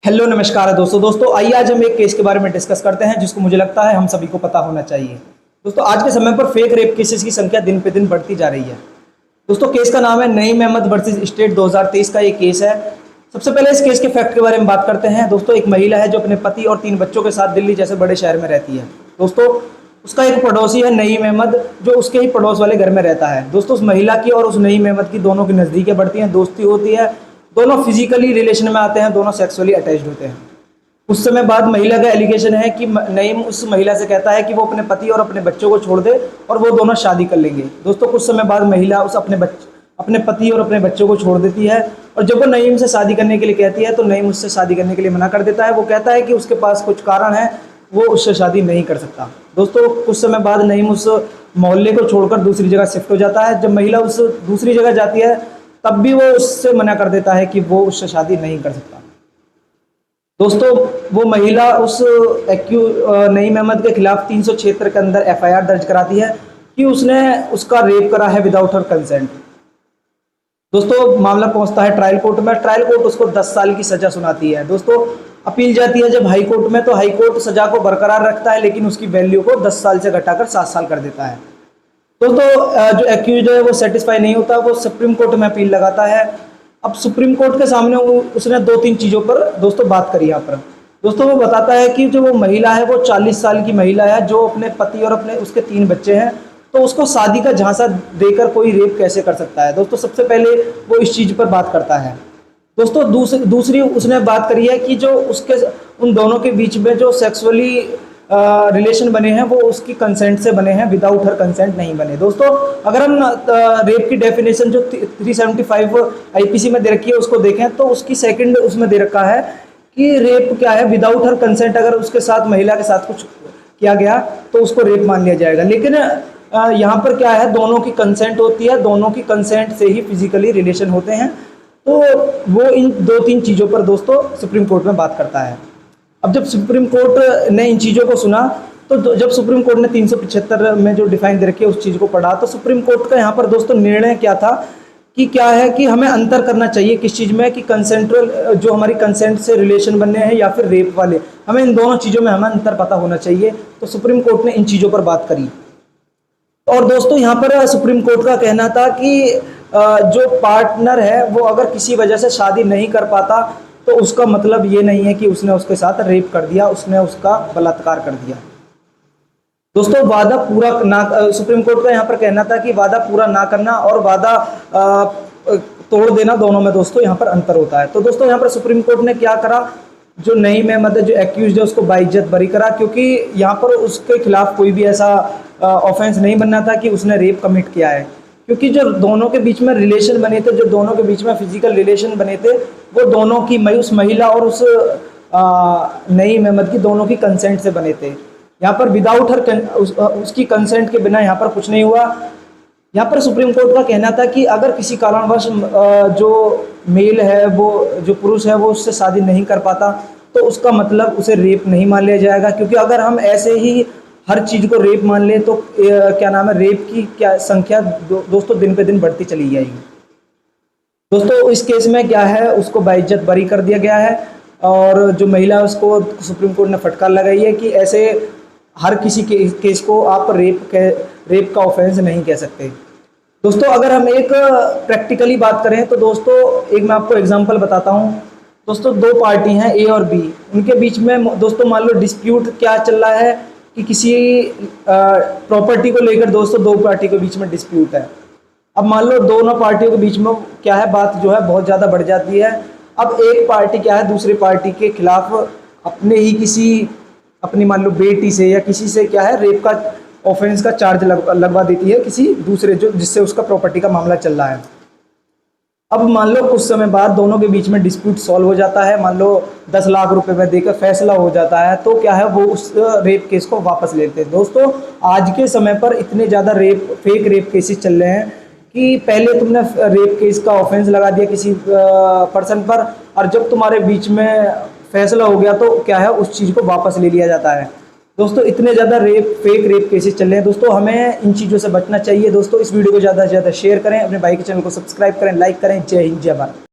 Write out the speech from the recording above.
Hello नमस्कार दोस्तों आइए आज हम एक केस के बारे में डिस्कस करते हैं जिसको मुझे लगता है हम सभी को पता होना चाहिए। दोस्तों आज के समय पर फेक रेप केसेस की संख्या दिन पे दिन बढ़ती जा रही है। दोस्तों केस का नाम है नईम अहमद वर्सेस स्टेट 2023 का ये केस है। सबसे पहले इस केस के फैक्ट के बारे में बात करते हैं। दोस्तों एक महिला है जो अपने पति और 3 बच्चों के साथ दिल्ली जैसे बड़े शहर में रहती है। दोस्तों उसका एक पड़ोसी है नईम अहमद जो उसके ही पड़ोस वाले घर में रहता है। दोस्तों उस महिला की और उस नईम अहमद की दोनों की नज़दीकें बढ़ती हैं, दोस्ती होती है, दोनों फिजिकली रिलेशन में आते हैं, दोनों सेक्सुअली अटैच्ड होते हैं। कुछ समय बाद महिला का एलिगेशन है कि नईम उस महिला से कहता है कि वो अपने पति और अपने बच्चों को छोड़ दे और वो दोनों शादी कर लेंगे। दोस्तों कुछ समय बाद महिला उस अपने पति और अपने बच्चों को छोड़ देती है और जब वो नईम से शादी करने के लिए कहती है तो नईम उससे शादी करने के लिए मना कर देता है। वो कहता है कि उसके पास कुछ कारण है, वो उससे शादी नहीं कर सकता। दोस्तों कुछ समय बाद नईम उस मोहल्ले को छोड़कर दूसरी जगह शिफ्ट हो जाता है। जब महिला उस दूसरी जगह जाती है तब भी वो उससे मना कर देता है कि वो उससे शादी नहीं कर सकता। दोस्तों वो महिला उस नईम अहमद के खिलाफ 376 के अंदर FIR दर्ज कराती है कि उसने उसका रेप करा है विदाउट हर कंसेंट। दोस्तों मामला पहुंचता है ट्रायल कोर्ट में। ट्रायल कोर्ट उसको 10 साल की सजा सुनाती है। दोस्तों अपील जाती है जब हाई कोर्ट में, तो हाई कोर्ट सजा को बरकरार रखता है लेकिन उसकी वैल्यू को 10 साल से घटाकर 7 साल कर देता है। दोस्तों जो एक्यूज है वो सेटिस्फाई नहीं होता, वो सुप्रीम कोर्ट में अपील लगाता है। अब सुप्रीम कोर्ट के सामने उसने 2-3 चीज़ों पर दोस्तों बात करी यहाँ पर। दोस्तों वो बताता है कि जो वो महिला है वो 40 साल की महिला है जो अपने पति और अपने उसके 3 बच्चे हैं, तो उसको शादी का झांसा देकर कोई रेप कैसे कर सकता है। दोस्तों सबसे पहले वो इस चीज़ पर बात करता है। दोस्तों दूसरी उसने बात करी है कि जो उसके उन दोनों के बीच में जो सेक्सुअली रिलेशन बने हैं वो उसकी कंसेंट से बने हैं, विदाउट हर कंसेंट नहीं बने। दोस्तों अगर हम रेप की डेफिनेशन जो 375 IPC में दे रखी है उसको देखें तो उसकी सेकंड उसमें दे रखा है कि रेप क्या है, विदाउट हर कंसेंट अगर उसके साथ महिला के साथ कुछ किया गया तो उसको रेप मान लिया जाएगा। लेकिन यहाँ पर क्या है, दोनों की कंसेंट होती है, दोनों की कंसेंट से ही फिजिकली रिलेशन होते हैं। तो वो इन 2-3 चीज़ों पर दोस्तों सुप्रीम कोर्ट में बात करता है। अब जब सुप्रीम कोर्ट ने इन चीज़ों को सुना तो जब सुप्रीम कोर्ट ने 375 में जो डिफाइन दे रखी है उस चीज़ को पढ़ा तो सुप्रीम कोर्ट का यहाँ पर दोस्तों निर्णय क्या था कि क्या है कि हमें अंतर करना चाहिए किस चीज़ में, कि कंसेंट्रल जो हमारी कंसेंट से रिलेशन बनने हैं या फिर रेप वाले, हमें इन दोनों चीज़ों में हमें अंतर पता होना चाहिए। तो सुप्रीम कोर्ट ने इन चीज़ों पर बात करी। और दोस्तों यहाँ पर सुप्रीम कोर्ट का कहना था कि जो पार्टनर है वो अगर किसी वजह से शादी नहीं कर पाता तो उसका मतलब ये नहीं है कि उसने उसके साथ रेप कर दिया, उसने उसका बलात्कार कर दिया। दोस्तों वादा पूरा ना, सुप्रीम कोर्ट का यहाँ पर कहना था कि वादा पूरा ना करना और वादा तोड़ देना दोनों में दोस्तों यहाँ पर अंतर होता है। तो दोस्तों यहाँ पर सुप्रीम कोर्ट ने क्या करा, जो नईम अहमद जो एक्यूज है उसको बाइज्जत बरी करा, क्योंकि यहाँ पर उसके खिलाफ कोई भी ऐसा ऑफेंस नहीं बनना था कि उसने रेप कमिट किया है। क्योंकि जो दोनों के बीच में रिलेशन बने थे, जो दोनों के बीच में फिजिकल रिलेशन बने थे, वो दोनों की उस महिला और उस नईम अहमद की दोनों की कंसेंट से बने थे। यहाँ पर विदाउट हर उसकी कंसेंट के बिना यहाँ पर कुछ नहीं हुआ। यहाँ पर सुप्रीम कोर्ट का कहना था कि अगर किसी कारणवश जो मेल है वो जो पुरुष है वो उससे शादी नहीं कर पाता तो उसका मतलब उसे रेप नहीं मान लिया जाएगा। क्योंकि अगर हम ऐसे ही हर चीज़ को रेप मान लें तो क्या नाम है, रेप की क्या संख्या दोस्तों दिन पे दिन बढ़ती चली जाएगी। दोस्तों इस केस में क्या है, उसको बाइज्जत बरी कर दिया गया है और जो महिला उसको सुप्रीम कोर्ट ने फटकार लगाई है कि ऐसे हर किसी केस को आप रेप का ऑफेंस नहीं कह सकते। दोस्तों अगर हम एक प्रैक्टिकली बात करें तो दोस्तों एक मैं आपको एग्जांपल बताता हूं। दोस्तों 2 पार्टी हैं A और B, उनके बीच में दोस्तों मान लो डिस्प्यूट क्या चल रहा है कि किसी प्रॉपर्टी को लेकर दोस्तों 2 पार्टी के बीच में डिस्प्यूट है। अब मान लो दोनों पार्टियों के बीच में क्या है, बात जो है बहुत ज़्यादा बढ़ जाती है। अब एक पार्टी क्या है दूसरी पार्टी के खिलाफ अपने ही किसी अपनी मान लो बेटी से या किसी से क्या है रेप का ऑफेंस का चार्ज लगवा देती है किसी दूसरे जो जिससे उसका प्रॉपर्टी का मामला चल रहा है। अब मान लो कुछ समय बाद दोनों के बीच में डिस्प्यूट सॉल्व हो जाता है, मान लो 10 लाख रुपए में देकर फैसला हो जाता है, तो क्या है वो उस रेप केस को वापस लेते हैं। दोस्तों आज के समय पर इतने ज़्यादा फेक रेप केसेस चल रहे हैं कि पहले तुमने रेप केस का ऑफेंस लगा दिया किसी पर्सन पर और जब तुम्हारे बीच में फैसला हो गया तो क्या है उस चीज़ को वापस ले लिया जाता है। दोस्तों इतने ज़्यादा फेक रेप केसेस चल रहे हैं। दोस्तों हमें इन चीज़ों से बचना चाहिए। दोस्तों इस वीडियो को ज़्यादा से ज़्यादा शेयर करें, अपने भाई के चैनल को सब्सक्राइब करें, लाइक करें। जय हिंद, जय भारत।